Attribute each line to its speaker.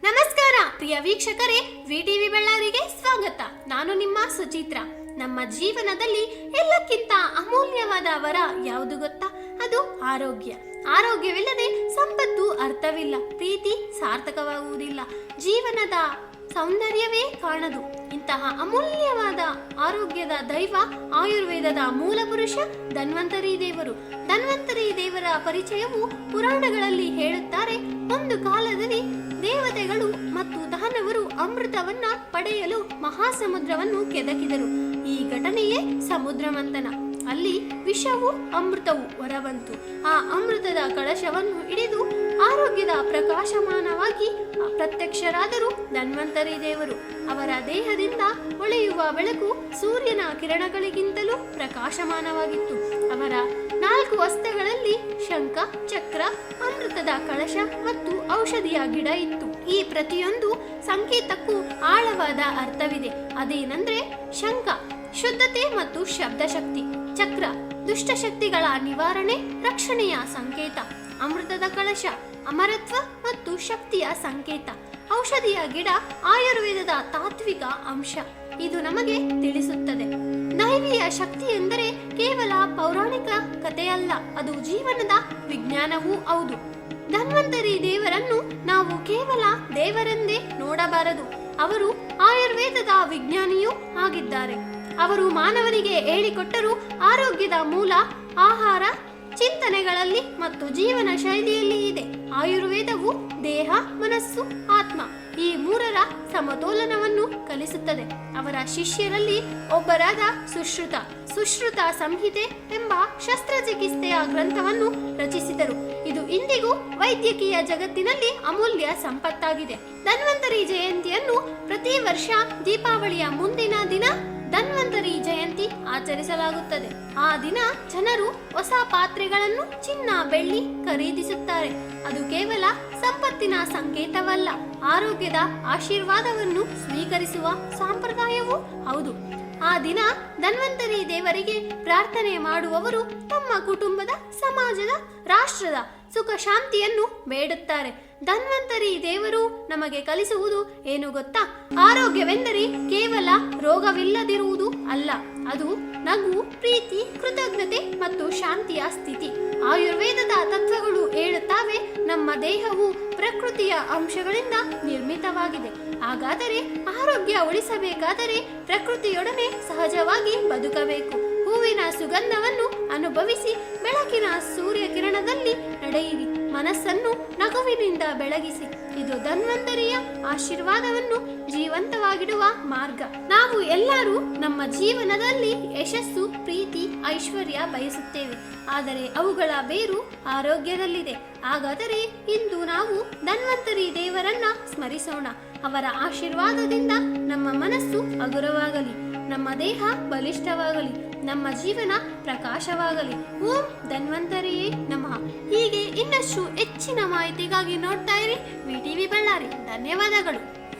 Speaker 1: ನಮಸ್ಕಾರ ಪ್ರಿಯ ವೀಕ್ಷಕರೇ, ವಿಟಿವಿ ಬೆಳ್ಳಾರಿಗೆ ಸ್ವಾಗತ. ನಾನು ನಿಮ್ಮ ಸುಚಿತ್ರ. ನಮ್ಮ ಜೀವನದಲ್ಲಿ ಎಲ್ಲಕ್ಕಿಂತ ಅಮೂಲ್ಯವಾದ ವರ ಯಾವುದು ಗೊತ್ತಾ? ಅದು ಆರೋಗ್ಯ. ಆರೋಗ್ಯವಿಲ್ಲದೆ ಸಂಪತ್ತು ಅರ್ಥವಿಲ್ಲ, ಪ್ರೀತಿ ಸಾರ್ಥಕವಾಗುವುದಿಲ್ಲ, ಜೀವನದ ಸೌಂದರ್ಯವೇ ಕಾಣದು. ಇಂತಹ ಅಮೂಲ್ಯವಾದ ಆರೋಗ್ಯದ ದೈವ ಆಯುರ್ವೇದದ ಮೂಲ ಪುರುಷ ಧನ್ವಂತರಿ ದೇವರು. ಧನ್ವಂತರಿ ದೇವರ ಪರಿಚಯವು ಪುರಾಣಗಳಲ್ಲಿ ಹೇಳುತ್ತಾರೆ. ಒಂದು ಕಾಲದಲ್ಲಿ ದೇವತೆಗಳು ಮತ್ತು ದಾನವರು ಅಮೃತವನ್ನ ಪಡೆಯಲು ಮಹಾಸಮುದ್ರವನ್ನು ಕೆದಕಿದರು. ಈ ಘಟನೆಯೇ ಸಮುದ್ರ ಮಂಥನ. ಅಲ್ಲಿ ವಿಷವೂ ಅಮೃತವೂ ಹೊರಬಂತು. ಆ ಅಮೃತದ ಕಳಶವನ್ನು ಹಿಡಿದು ಆರೋಗ್ಯದ ಪ್ರಕಾಶಮಾನವಾಗಿ ಪ್ರತ್ಯಕ್ಷರಾದರು ಧನ್ವಂತರಿ ದೇವರು. ಅವರ ದೇಹದಿಂದ ಹೊಳೆಯುವ ಬೆಳಕು ಸೂರ್ಯನ ಕಿರಣಗಳಿಗಿಂತಲೂ ಪ್ರಕಾಶಮಾನವಾಗಿತ್ತು. ಅವರ 4 ಹಸ್ತಗಳಲ್ಲಿ ಶಂಖ, ಚಕ್ರ, ಅಮೃತದ ಕಳಶ ಮತ್ತು ಔಷಧಿಯ ಗಿಡ ಇತ್ತು. ಈ ಪ್ರತಿಯೊಂದು ಸಂಕೇತಕ್ಕೂ ಆಳವಾದ ಅರ್ಥವಿದೆ. ಅದೇನೆಂದ್ರೆ, ಶಂಖ ಶುದ್ಧತೆ ಮತ್ತು ಶಬ್ದಶಕ್ತಿ, ಚಕ್ರ ದುಷ್ಟಶಕ್ತಿಗಳ ನಿವಾರಣೆ, ರಕ್ಷಣೆಯ ಸಂಕೇತ, ಅಮೃತದ ಕಳಶ ಅಮರತ್ವ ಮತ್ತು ಶಕ್ತಿಯ ಸಂಕೇತ, ಔಷಧಿಯ ಗಿಡ ಆಯುರ್ವೇದದ ತಾತ್ವಿಕ ಅಂಶ. ಇದು ನಮಗೆ ತಿಳಿಸುತ್ತದೆ, ದೈವಿಯ ಶಕ್ತಿ ಎಂದರೆ ಕೇವಲ ಪೌರಾಣಿಕ ಕಥೆಯಲ್ಲ, ಅದು ಜೀವನದ ವಿಜ್ಞಾನವೂ ಹೌದು. ಧನ್ವಂತರಿ ದೇವರನ್ನು ನಾವು ಕೇವಲ ದೇವರೆಂದೇ ನೋಡಬಾರದು. ಅವರು ಆಯುರ್ವೇದದ ವಿಜ್ಞಾನಿಯೂ ಆಗಿದ್ದಾರೆ. ಅವರು ಮಾನವನಿಗೆ ಹೇಳಿಕೊಟ್ಟರು ಆರೋಗ್ಯದ ಮೂಲ ಆಹಾರ, ಚಿಂತನೆಗಳಲ್ಲಿ ಮತ್ತು ಜೀವನ ಶೈಲಿಯಲ್ಲಿ ಇದೆ. ಆಯುರ್ವೇದವು ದೇಹ, ಮನಸ್ಸು, ಆತ್ಮ ಈ 3ರ ಸಮತೋಲನವನ್ನು ಕಲಿಸುತ್ತದೆ. ಅವರ ಶಿಷ್ಯರಲ್ಲಿ ಒಬ್ಬರಾದ ಸುಶ್ರುತ ಸಂಹಿತೆ ಎಂಬ ಶಸ್ತ್ರಚಿಕಿತ್ಸೆಯ ಗ್ರಂಥವನ್ನು ರಚಿಸಿದರು. ಇದು ಇಂದಿಗೂ ವೈದ್ಯಕೀಯ ಜಗತ್ತಿನಲ್ಲಿ ಅಮೂಲ್ಯ ಸಂಪತ್ತಾಗಿದೆ. ಧನ್ವಂತರಿ ಜಯಂತಿಯನ್ನು ಪ್ರತಿ ವರ್ಷ ದೀಪಾವಳಿಯ ಮುಂದಿನ ದಿನ ಧನ್ವಂತರಿ ಜಯಂತಿ ಆಚರಿಸಲಾಗುತ್ತದೆ. ಆ ದಿನ ಜನರು ಹೊಸ ಪಾತ್ರೆಗಳನ್ನು, ಚಿನ್ನ, ಬೆಳ್ಳಿ ಖರೀದಿಸುತ್ತಾರೆ. ಅದು ಕೇವಲ ಸಂಪತ್ತಿನ ಸಂಕೇತವಲ್ಲ, ಆರೋಗ್ಯದ ಆಶೀರ್ವಾದವನ್ನು ಸ್ವೀಕರಿಸುವ ಸಂಪ್ರದಾಯವೂ ಹೌದು. ಆ ದಿನ ಧನ್ವಂತರಿ ದೇವರಿಗೆ ಪ್ರಾರ್ಥನೆ ಮಾಡುವವರು ತಮ್ಮ ಕುಟುಂಬದ, ಸಮಾಜದ, ರಾಷ್ಟ್ರದ ಸುಖ ಶಾಂತಿಯನ್ನು ಬೇಡುತ್ತಾರೆ. ಧನ್ವಂತರಿ ದೇವರು ನಮಗೆ ಕಲಿಸುವುದು ಏನು ಗೊತ್ತಾ? ಆರೋಗ್ಯವೆಂದರೆ ಕೇವಲ ರೋಗವಿಲ್ಲದಿರುವುದು ಅಲ್ಲ, ಅದು ನಗು, ಪ್ರೀತಿ, ಕೃತಜ್ಞತೆ ಮತ್ತು ಶಾಂತಿಯ ಸ್ಥಿತಿ. ಆಯುರ್ವೇದದ ತತ್ವಗಳು ಹೇಳುತ್ತವೆ, ನಮ್ಮ ದೇಹವು ಪ್ರಕೃತಿಯ ಅಂಶಗಳಿಂದ ನಿರ್ಮಿತವಾಗಿದೆ. ಹಾಗಾದರೆ ಆರೋಗ್ಯ ಉಳಿಸಬೇಕಾದರೆ ಪ್ರಕೃತಿಯೊಡನೆ ಸಹಜವಾಗಿ ಬದುಕಬೇಕು. ಹೂವಿನ ಸುಗಂಧವನ್ನು ಅನುಭವಿಸಿ, ಬೆಳಕಿನ ಸೂರ್ಯ ಕಿರಣದಲ್ಲಿ ನಡೆಯಿರಿ, ಮನಸ್ಸನ್ನು ನಗುವಿನಿಂದ ಬೆಳಗಿಸಿ. ಇದು ಧನ್ವಂತರಿಯ ಆಶೀರ್ವಾದವನ್ನು ಜೀವಂತವಾಗಿಡುವ ಮಾರ್ಗ. ನಾವು ಎಲ್ಲರೂ ನಮ್ಮ ಜೀವನದಲ್ಲಿ ಯಶಸ್ಸು, ಪ್ರೀತಿ, ಐಶ್ವರ್ಯ ಬಯಸುತ್ತೇವೆ, ಆದರೆ ಅವುಗಳ ಬೇರು ಆರೋಗ್ಯದಲ್ಲಿದೆ. ಹಾಗಾದರೆ ಇಂದು ನಾವು ಧನ್ವಂತರಿ ದೇವರನ್ನ ಸ್ಮರಿಸೋಣ. ಅವರ ಆಶೀರ್ವಾದದಿಂದ ನಮ್ಮ ಮನಸ್ಸು ಹಗುರವಾಗಲಿ, ನಮ್ಮ ದೇಹ ಬಲಿಷ್ಠವಾಗಲಿ, ನಮ್ಮ ಜೀವನ ಪ್ರಕಾಶವಾಗಲಿ. ಓಂ ಧನ್ವಂತರಿಯೇ ನಮಃ. ಹೀಗೆ ಇನ್ನಷ್ಟು ಹೆಚ್ಚಿನ ಮಾಹಿತಿಗಾಗಿ ನೋಡ್ತಾ ಇರಿ ವಿಟಿವಿ ಬಳ್ಳಾರಿ. ಧನ್ಯವಾದಗಳು.